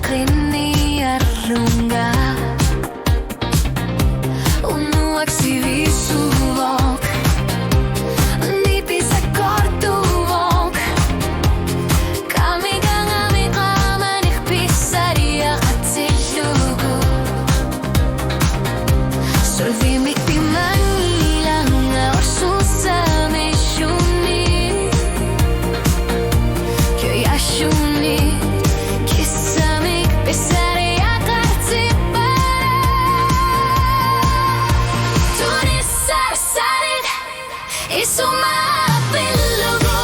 rini arrunga Unuak zibizubok Nipis akortubok Kamigang amikaman ikpisariya katsilugu Solvimik timangilang orsusame shuni Köyashuni Kisamik pisariya katsipara Tuni sarsarit Isuma pilugu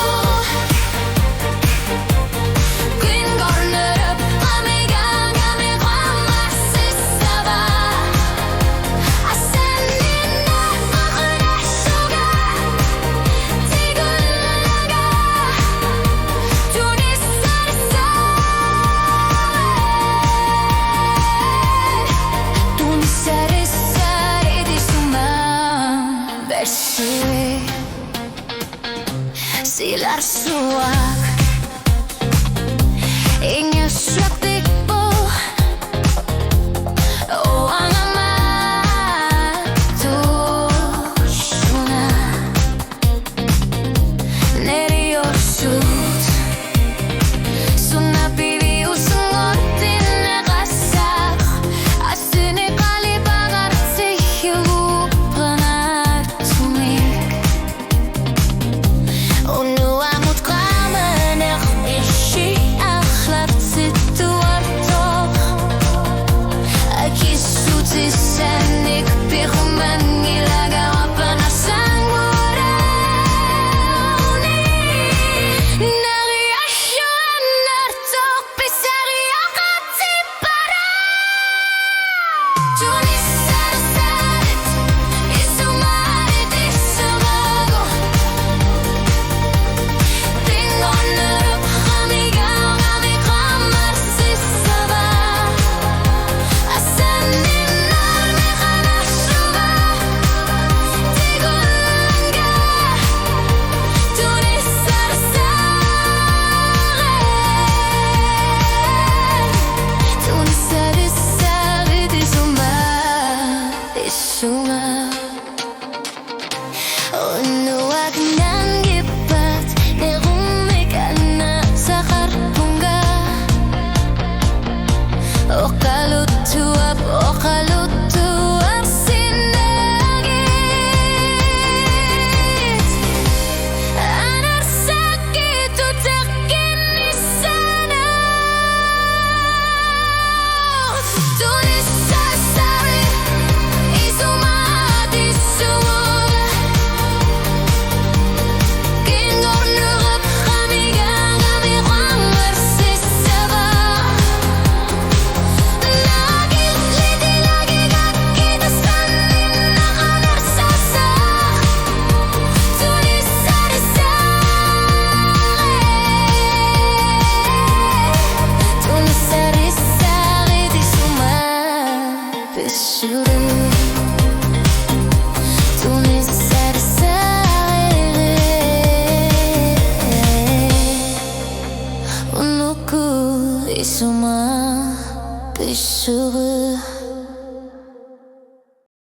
Queen corner up Amigang amikaman sisaba Asenina makunasuga Tigulaga Tuni sarit isuma Bersui Silar suak Inge suaktik po O ang amat Tushuna Neriorsut Suna pivi usungotin nakasak Asini kalibagar tihilu Panatumik Unua mot kamanek ishi akhlap situato Akisuti senik pihuman ngilagawa panasangurauni Nariasyon nartok pisariya katsipara Tuni sarsarit isumarit isumago Tingon narup kamigang amikamar sisaba Asanin narme kanasuba Tigulanga Tuni sarsarit isuma Isuma Unuak ng gipat Nerumik na sa karpunga Okalutuap sinagit Anar sakit utakin isana Tuni sarsarit isumat isumuga Kingor nurap kamigang amikamar sisaba Nagil liti lagi kakitas panin nakanarsasa Tuni sarit isuma Pesuru Tuni sarit Unuku isuma Pesuru